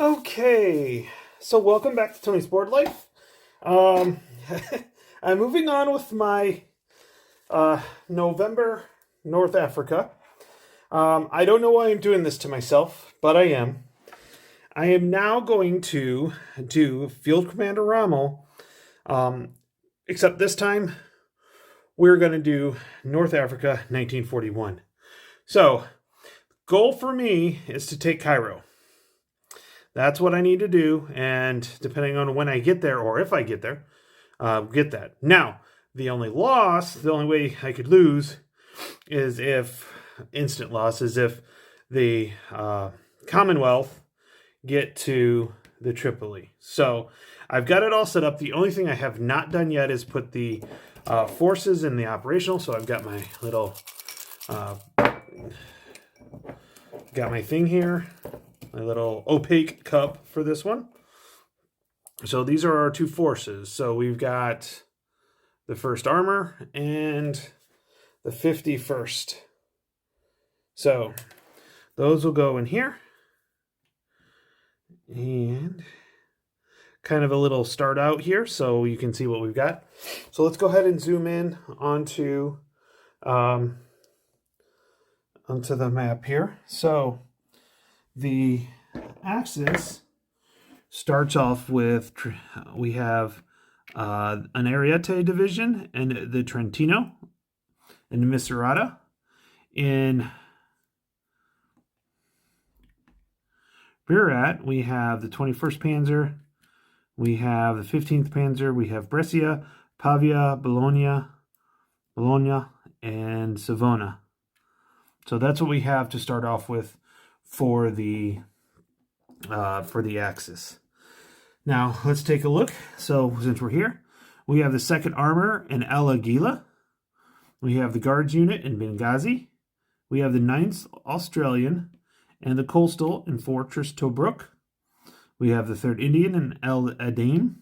Okay, so welcome back to Tony's Board Life. Um, I'm moving on with my November North Africa. I don't know why I'm doing this to myself, but I am. I am now going to do Field Commander Rommel, except this time we're going to do North Africa 1941. So, goal for me is to take Cairo. That's what I need to do, and depending on when I get there, or if I get there, get that. Now, the only way I could lose is instant loss, is if the Commonwealth get to the Tripoli. So, I've got it all set up. The only thing I have not done yet is put the forces in the operational, so I've got my little, got my thing here. My little opaque cup for this one. So these are our two forces. So we've got the 1st Armor and the 51st. So those will go in here. And kind of a little start out here so you can see what we've got. So let's go ahead and zoom in onto the map here. So the axis starts off with, we have an Ariete division and the Trentino and the Misurata. In Berat, we have the 21st Panzer, we have the 15th Panzer, we have Brescia, Pavia, Bologna, and Savona. So that's what we have to start off with for the axis. Now let's take a look. So since we're here, we have the 2nd Armor in El Aguila. We have the Guards Unit in Benghazi. We have the 9th Australian and the Coastal in Fortress Tobruk. We have the 3rd Indian in El Aden.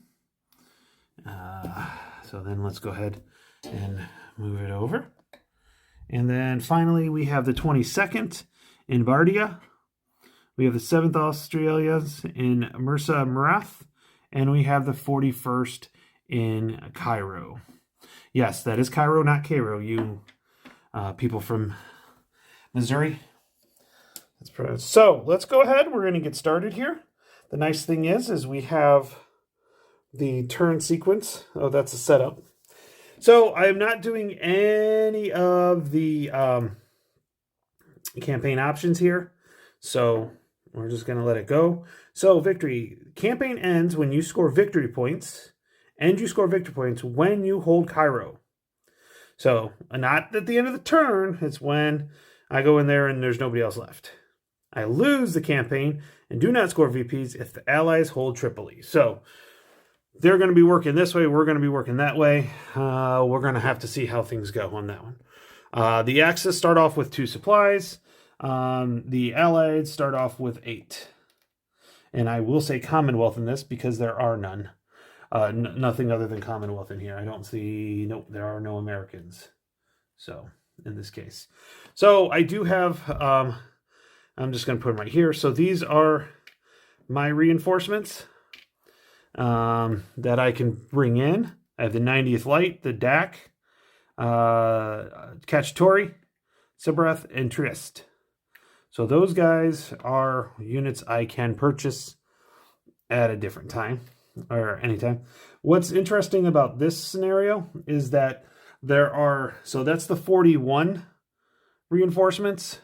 So then let's go ahead and move it over. And then finally we have the 22nd in Bardia. We have the 7th Australians in Mursa Marath, and we have the 41st in Cairo. Yes, that is Cairo, not Cairo. You people from Missouri. So let's go ahead. We're going to get started here. The nice thing is we have the turn sequence. Oh, that's a setup. So I am not doing any of the campaign options here. So we're just going to let it go. So victory. Campaign ends when you score victory points, and you score victory points when you hold Cairo. So not at the end of the turn. It's when I go in there and there's nobody else left. I lose the campaign and do not score VPs if the Allies hold Tripoli. So they're going to be working this way. We're going to be working that way. We're going to have to see how things go on that one. The Axis start off with 2 supplies. The Allied start off with 8. And I will say Commonwealth in this because there are none. Nothing other than Commonwealth in here. I don't see, nope, there are no Americans. So, in this case. So, I do have, I'm just going to put them right here. So, these are my reinforcements that I can bring in. I have the 90th Light, the DAC, Cacciatori, Sibrath, and Trieste. So those guys are units I can purchase at a different time or anytime. What's interesting about this scenario is that there are, so that's the 41 reinforcements.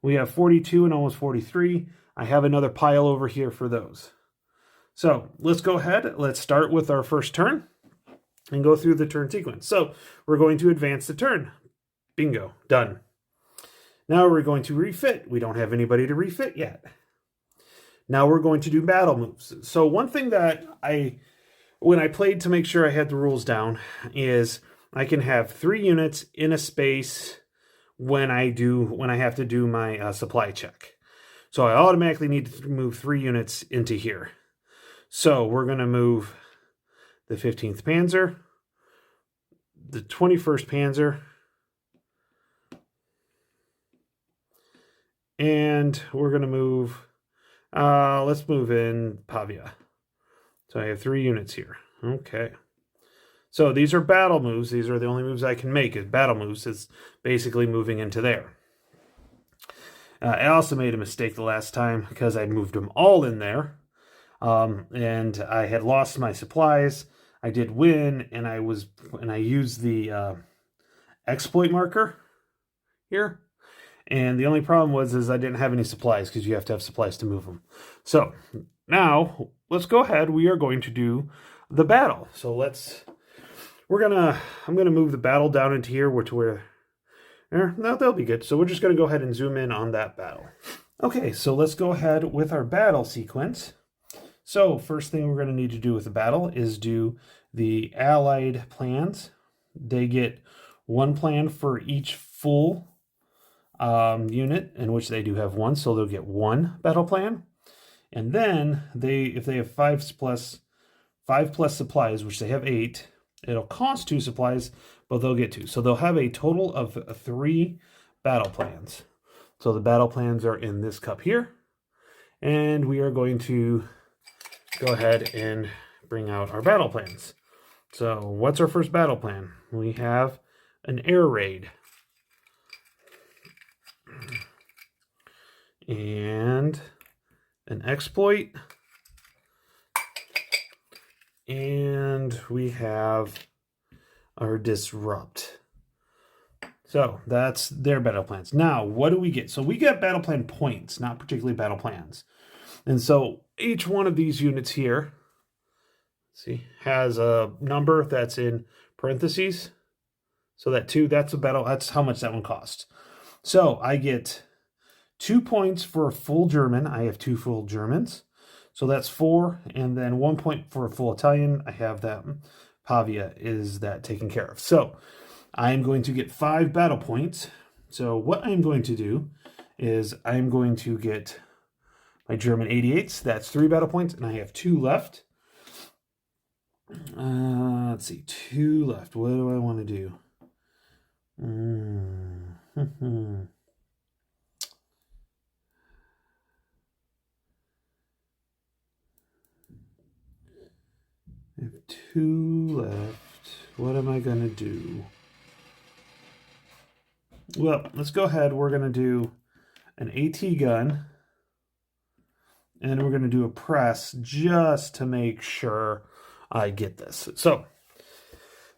We have 42 and almost 43. I have another pile over here for those. So let's go ahead. Let's start with our first turn and go through the turn sequence. So we're going to advance the turn. Bingo, done. Now we're going to refit. We don't have anybody to refit yet. Now we're going to do battle moves. So one thing that when I played to make sure I had the rules down, is I can have 3 units in a space when I have to do my supply check. So I automatically need to move 3 units into here. So we're going to move the 15th Panzer, the 21st Panzer, and we're going to move Let's move in Pavia. So I have 3 units here. Okay. So these are battle moves. These are the only moves I can make. Is battle moves. It's basically moving into there. I also made a mistake the last time because I moved them all in there. And I had lost my supplies. I did win, and I used the exploit marker here. And the only problem was I didn't have any supplies because you have to have supplies to move them. So now let's go ahead. We are going to do the battle. So I'm gonna move the battle down into here, no, that'll be good. So we're just gonna go ahead and zoom in on that battle. Okay, so let's go ahead with our battle sequence. So first thing we're gonna need to do with the battle is do the allied plans. They get 1 plan for each full unit, in which they do have 1, so they'll get 1 battle plan. And then if they have 5 plus supplies, which they have 8, it'll cost 2 supplies, but they'll get 2. So they'll have a total of 3 battle plans. So the battle plans are in this cup here, and we are going to go ahead and bring out our battle plans. So what's our first battle plan? We have an air raid. And an exploit, and we have our disrupt. So that's their battle plans. Now, what do we get? So we get battle plan points, not particularly battle plans. And so each one of these units here, see, has a number that's in parentheses. So that 2, that's how much that one costs. So I get 2 points for a full German. I have 2 full Germans. So that's 4. And then 1 point for a full Italian. I have that. Pavia is that taken care of. So I'm going to get 5 battle points. So what I'm going to do is I'm going to get my German 88s. That's 3 battle points. And I have 2 left. Let's see. 2 left. What do I want to do? I have 2 left. What am I going to do? Well, let's go ahead. We're going to do an AT gun. And we're going to do a press just to make sure I get this. So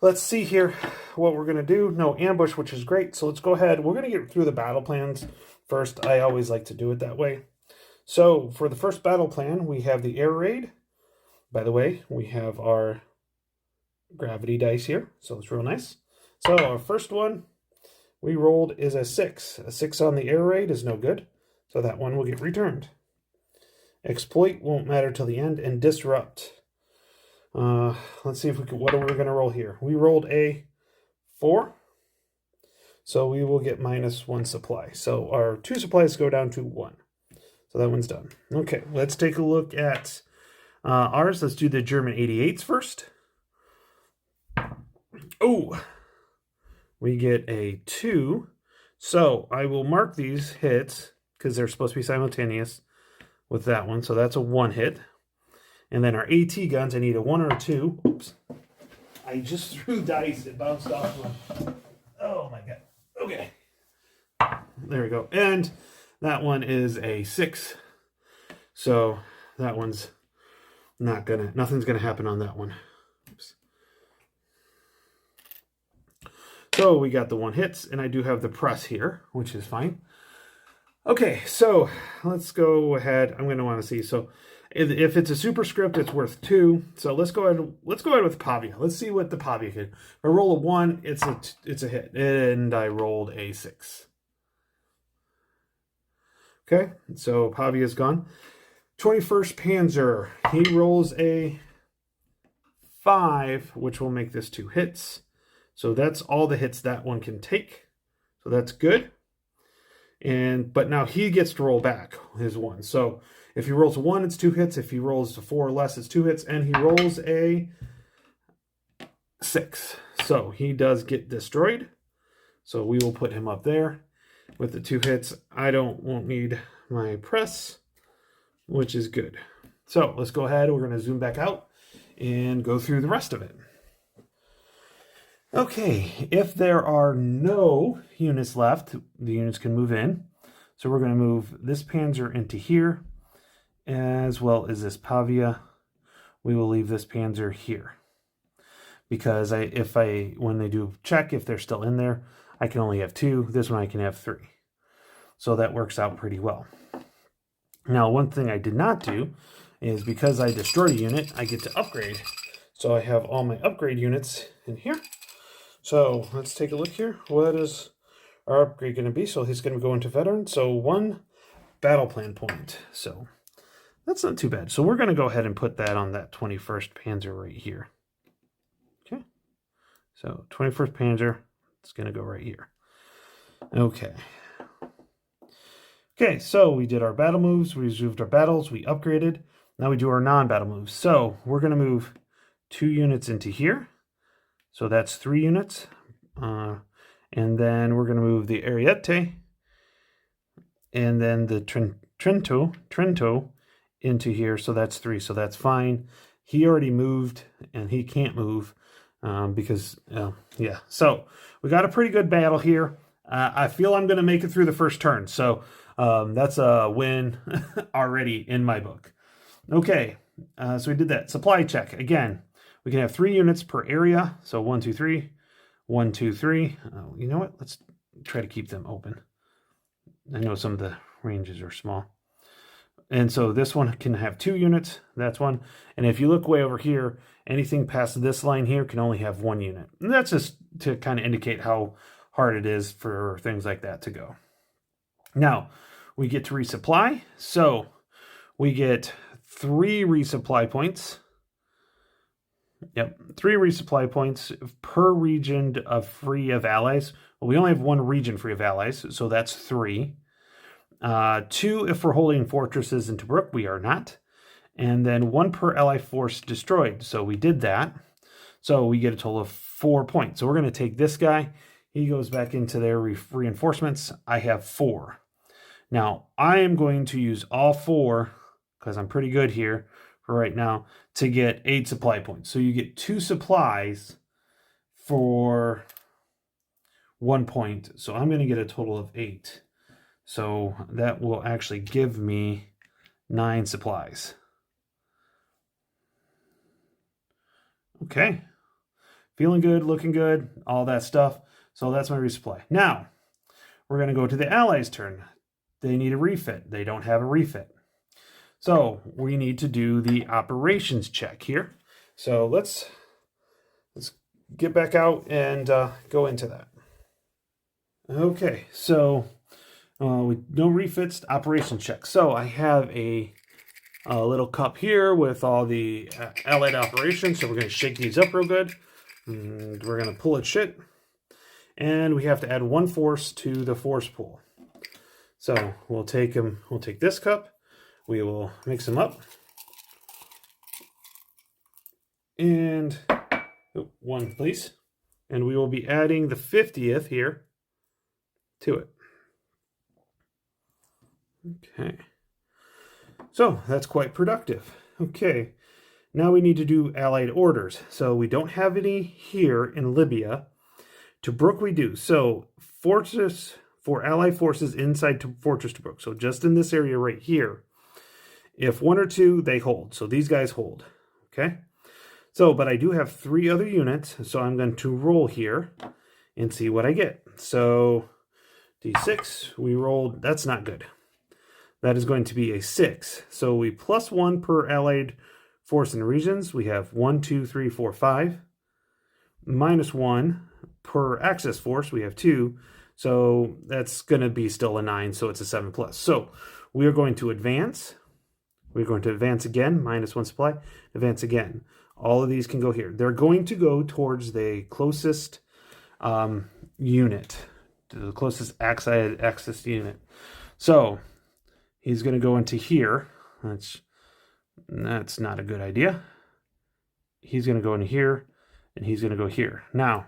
let's see here what we're going to do. No ambush, which is great. So let's go ahead. We're going to get through the battle plans first. I always like to do it that way. So for the first battle plan, we have the air raid. By the way, we have our gravity dice here, so it's real nice. So our first one we rolled is a 6. A 6 on the air raid is no good, so that one will get returned. Exploit won't matter till the end, and disrupt. Let's see if we can. What are we going to roll here? We rolled a 4, so we will get -1 supply. So our 2 supplies go down to 1. So that one's done. Okay, let's take a look at ours. Let's do the German 88s first. Oh, we get a 2. So I will mark these hits because they're supposed to be simultaneous with that one. So that's a 1 hit. And then our AT guns, I need a 1 or a 2. Oops. I just threw dice. It bounced off one. Oh my God. Okay. There we go. And that one is a 6. So that one's nothing's gonna happen on that one. Oops. So we got the 1 hits, and I do have the press here, which is fine. Okay, so let's go ahead. I'm gonna want to see. So if it's a superscript, it's worth 2. So let's go ahead with Pavia. Let's see what the Pavia can. If I roll a 1, it's a hit, and I rolled a 6. Okay, so Pavia's gone. 21st Panzer, he rolls a 5, which will make this 2 hits. So that's all the hits that one can take. So that's good. But now he gets to roll back his 1. So if he rolls a 1, it's 2 hits. If he rolls a 4 or less, it's 2 hits. And he rolls a 6. So he does get destroyed. So we will put him up there with the 2 hits. I won't need my press. which is good. So let's go ahead. We're going to zoom back out and go through the rest of it. Okay, if there are no units left, the units can move in. So we're going to move this Panzer into here, as well as this Pavia. We will leave this Panzer here. Because when they do check, if they're still in there, I can only have 2. This one I can have 3. So that works out pretty well. Now, one thing I did not do is because I destroyed a unit, I get to upgrade. So I have all my upgrade units in here. So let's take a look here. What is our upgrade going to be? So he's going to go into veteran. So 1 battle plan point. So that's not too bad. So we're going to go ahead and put that on that 21st Panzer right here. Okay. So 21st Panzer, it's going to go right here. Okay. Okay, so we did our battle moves, we resolved our battles, we upgraded. Now we do our non-battle moves. So we're going to move 2 units into here. So that's 3 units. And then we're going to move the Ariete and then the Trento into here. So that's 3. So that's fine. He already moved and he can't move because, yeah. So we got a pretty good battle here. I feel I'm going to make it through the first turn. So that's a win already in my book. Okay, so we did that. Supply check. Again, we can have 3 units per area. So 1, 2, 3. 1, 2, 3. You know what? Let's try to keep them open. I know some of the ranges are small. And so this one can have 2 units. That's 1. And if you look way over here, anything past this line here can only have 1 unit. And that's just to kind of indicate how hard it is for things like that to go. Now, we get to resupply. So we get 3 resupply points. Yep, 3 resupply points per region of free of allies. Well, we only have 1 region free of allies, so that's 3. 2 if we're holding fortresses in Tobruk, we are not. And then 1 per ally force destroyed. So we did that. So we get a total of 4 points. So we're going to take this guy. He goes back into their reinforcements. I have 4. Now, I am going to use all 4, because I'm pretty good here for right now, to get 8 supply points. So you get 2 supplies for 1 point. So I'm going to get a total of 8. So that will actually give me 9 supplies. Okay. Feeling good, looking good, all that stuff. So that's my resupply. Now, we're going to go to the Allies' turn. They need a refit. They don't have a refit. So we need to do the operations check here. So let's get back out and go into that. Okay, so no refits, operations check. So I have a little cup here with all the allied operations. So we're going to shake these up real good. And we're going to pull it shit. And we have to add 1 force to the force pool. So we'll take this cup. We will mix them up. And 1, please. And we will be adding the 50th here to it. Okay. So that's quite productive. Okay. Now we need to do allied orders. So we don't have any here in Libya. Tobruk we do. So fortress for allied forces inside Fortress Tobruk. So just in this area right here. If 1 or 2, they hold. So these guys hold. Okay. So, but I do have 3 other units. So I'm going to roll here and see what I get. So D6, we rolled. That's not good. That is going to be a 6. So we plus 1 per allied force in regions. We have 1, 2, 3, 4, 5. Minus 1 per axis force. We have 2. So that's going to be still a 9. So it's a 7 plus. So we are going to advance. We're going to advance again. Minus 1 supply. Advance again. All of these can go here. They're going to go towards the closest unit. To the closest axis unit. So he's going to go into here. That's not a good idea. He's going to go in here, and he's going to go here. Now,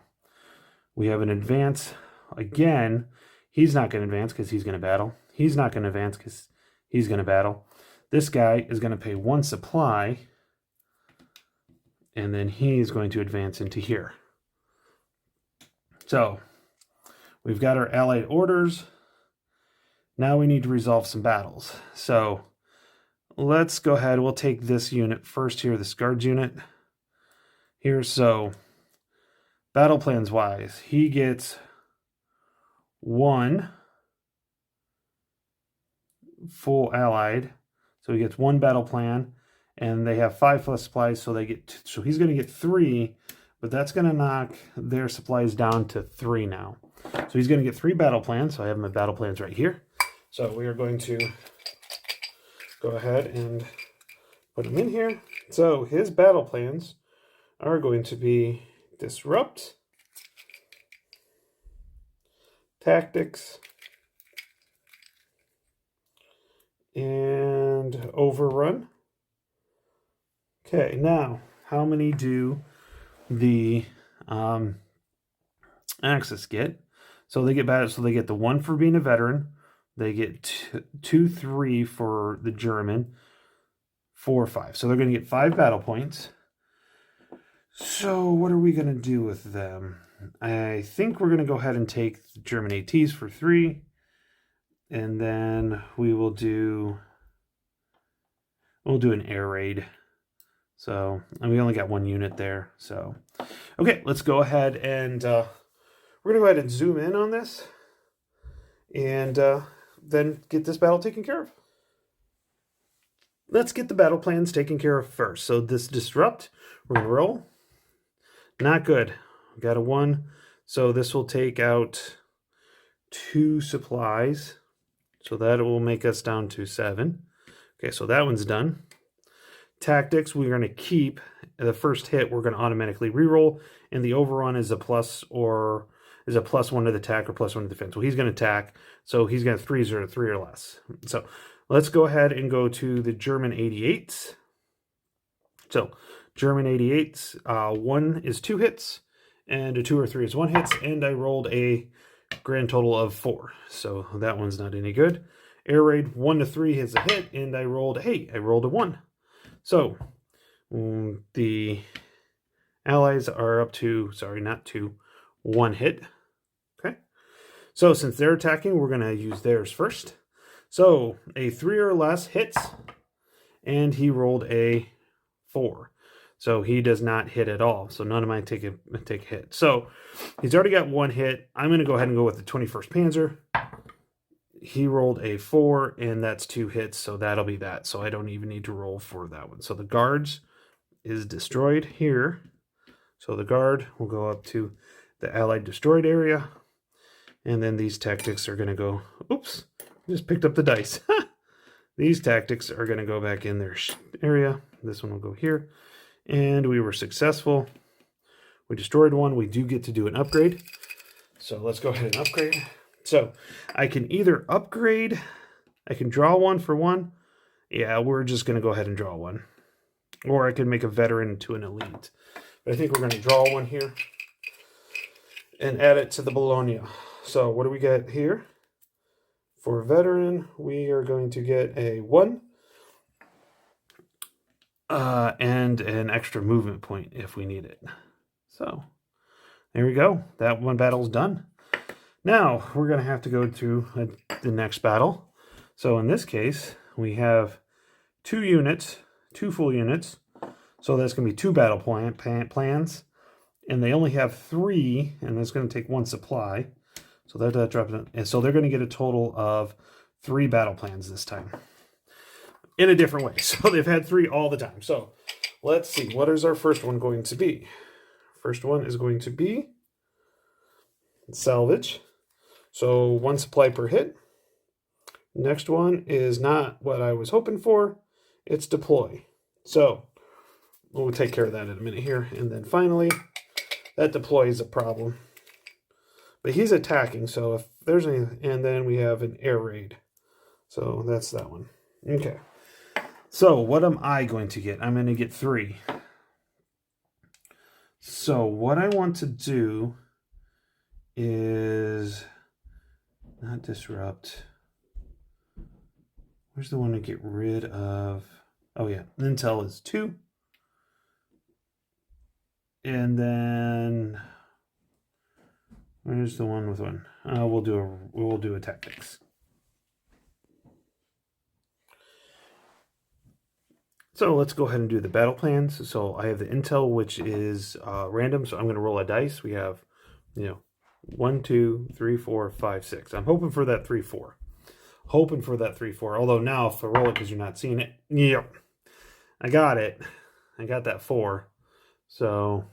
we have an advance. Again, he's not going to advance because he's going to battle. He's not going to advance because he's going to battle. This guy is going to pay 1 supply, and then he's going to advance into here. So we've got our allied orders. Now we need to resolve some battles. So let's go ahead. We'll take this unit first here, this guards unit here. So battle plans wise, he gets 1 full allied. So he gets 1 battle plan, and they have 5 plus supplies, so so he's going to get 3, but that's going to knock their supplies down to 3 now. So he's going to get 3 battle plans. So I have my battle plans right here. So we are going to go ahead and put them in here. So his battle plans are going to be disrupt, tactics, and overrun. Okay, now how many do the Axis get? So they get battle. So they get the 1 for being a veteran. They get 2, 3 for the German, 4, 5. So they're going to get 5 battle points. So what are we going to do with them? I think we're going to go ahead and take the German ATs for 3. And then we'll do an air raid. So, and we only got 1 unit there. So, okay, let's go ahead and we're going to go ahead and zoom in on this and then get this battle taken care of. Let's get the battle plans taken care of first. So this disrupt, we're going to roll. Not good. We got a 1. So this will take out 2 supplies. So that will make us down to 7. Okay, so that one's done. Tactics, we're going to keep. The first hit, we're going to automatically reroll. And the overrun is a plus +1 to the attack or +1 to defense. Well, he's going to attack. So he's going to 3 or less. So let's go ahead and go to the German 88s. So German 88s, 1 is 2 hits. And a 2 or 3 is 1 hits. And I rolled a grand total of 4. So that one's not any good. Air raid 1 to 3 is a hit, and I rolled a 1. So the allies are up to, not 2, 1 hit. Okay. So since they're attacking, we're going to use theirs first. So a 3 or less hits, and he rolled a 4. So he does not hit at all. So none of mine take a hit. So he's already got 1 hit. I'm going to go ahead and go with the 21st Panzer. He rolled a 4, and that's 2 hits. So that'll be that. So I don't even need to roll for that one. So the guards is destroyed here. So the guard will go up to the Allied destroyed area. And then these tactics are going to go, oops, just picked up the dice. These tactics are going to go back in their area. This one will go here. And we were successful. We destroyed 1. We do get to do an upgrade. So let's go ahead and upgrade. So I can either upgrade. I can draw 1 for 1. Yeah, we're just going to go ahead and draw 1. Or I can make a veteran to an elite. But I think we're going to draw 1 here. And add it to the Bologna. So what do we get here? For veteran, we are going to get a 1. And an extra movement point if we need it. So there we go. That one battle's done. Now we're going to have to go to the next battle. So in this case, we have 2 units, 2 full units. So that's going to be 2 battle plans. And they only have 3, and that's going to take 1 supply. So that drops it. And so they're going to get a total of 3 battle plans this time. In a different way. So they've had 3 all the time. So let's see. What is our first one going to be? First one is going to be salvage. So 1 supply per hit. Next one is not what I was hoping for. It's deploy. So we'll take care of that in a minute here. And then finally, that deploy is a problem. But he's attacking. So if there's any, and then we have an air raid. So that's that one. Okay. So what am I going to get? I'm going to get 3. So what I want to do is not disrupt. Where's the one to get rid of? Oh yeah, Intel is 2. And then where's the one with 1? We'll do a tactics. So let's go ahead and do the battle plans. So I have the Intel, which is random. So I'm going to roll a dice. We have, 1, 2, 3, 4, 5, 6. I'm hoping for that 3, 4. Hoping for that 3, 4. Although now if I roll it because you're not seeing it, yep, I got it. I got that 4. So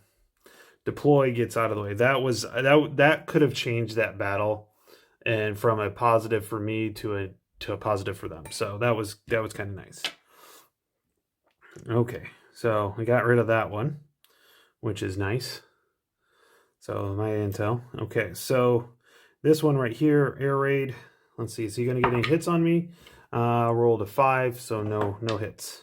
deploy gets out of the way. That could have changed that battle, and from a positive for me to a positive for them. So that was kind of nice. Okay, so we got rid of that one, which is nice. So my Intel. Okay, so this one right here, air raid. Let's see, is he going to get any hits on me? Rolled a 5, so no hits.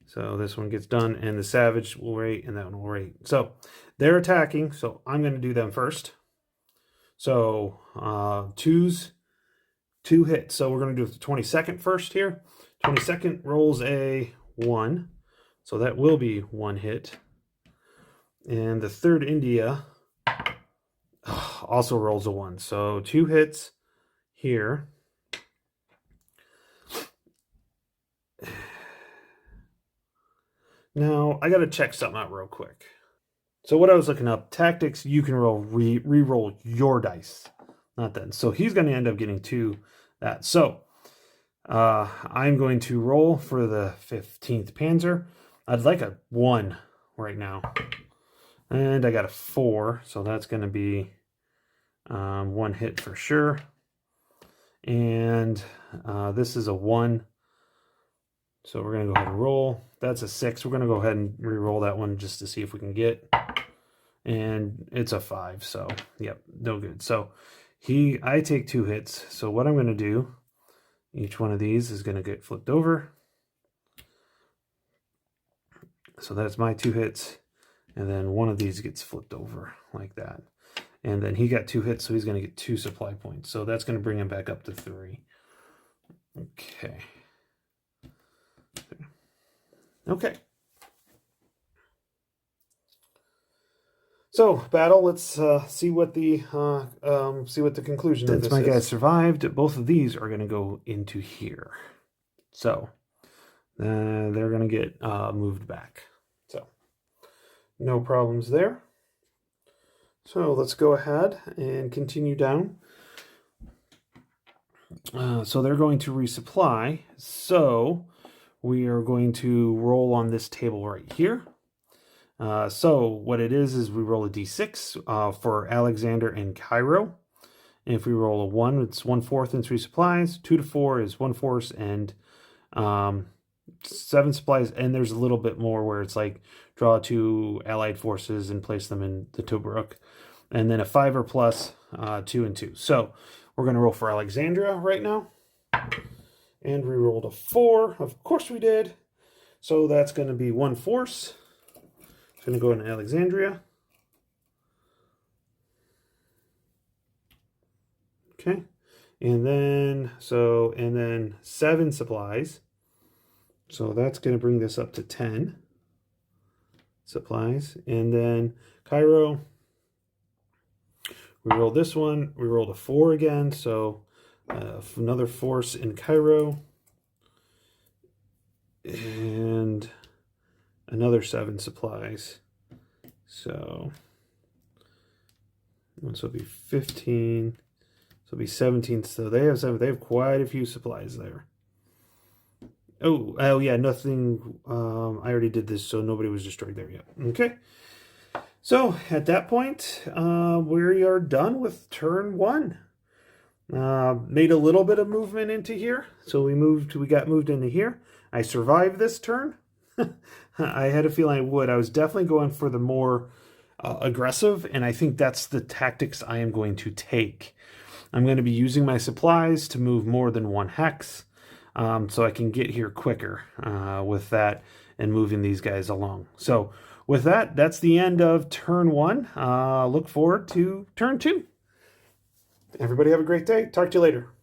So this one gets done, and the Savage will rate, and that one will rate. So they're attacking, so I'm going to do them first. So 2s, 2 hits. So we're going to do the 22nd first here. 22nd rolls a 1, so that will be 1 hit. And the 3rd India also rolls a 1, so 2 hits here. Now I got to check something out real quick. So what I was looking up, tactics, you can re-roll your dice, not then. So he's going to end up getting 2 that. So I'm going to roll for the 15th Panzer. I'd like a 1 right now. And I got a 4, so that's going to be 1 hit for sure. And this is a 1. So we're going to go ahead and roll. That's a 6. We're going to go ahead and re-roll that one just to see if we can get. And it's a 5, so yep, no good. So I take 2 hits. So what I'm going to do, each one of these is going to get flipped over. So that's my 2 hits. And then one of these gets flipped over like that. And then he got 2 hits, so he's going to get 2 supply points. So that's going to bring him back up to 3. Okay. Okay. So battle. Let's see what the conclusion of this is. Since my guys survived, both of these are going to go into here. So they're going to get moved back. So no problems there. So let's go ahead and continue down. So they're going to resupply. So we are going to roll on this table right here. So what it is we roll a d6 for Alexander and Cairo. And if we roll a 1, it's 1/4 and 3 supplies. 2 to 4 is 1 force and 7 supplies. And there's a little bit more where it's like draw 2 allied forces and place them in the Tobruk. And then a 5 or plus 2 and 2. So we're going to roll for Alexandria right now. And we rolled a 4. Of course we did. So that's going to be 1 force. It's going to go into Alexandria. Okay. And then 7 supplies. So that's going to bring this up to 10 supplies. And then Cairo, we rolled this one. We rolled a 4 again. So another force in Cairo. And another 7 supplies. So this will be 15. So it'll be 17. So they have 7. They have quite a few supplies there. Oh yeah, nothing. I already did this, so nobody was destroyed there yet. Okay. So at that point, we are done with turn 1. Made a little bit of movement into here. So we got moved into here. I survived this turn. I had a feeling I would. I was definitely going for the more aggressive, and I think that's the tactics I am going to take. I'm going to be using my supplies to move more than 1 hex, so I can get here quicker with that and moving these guys along. So with that, that's the end of turn 1. Look forward to turn 2. Everybody have a great day. Talk to you later.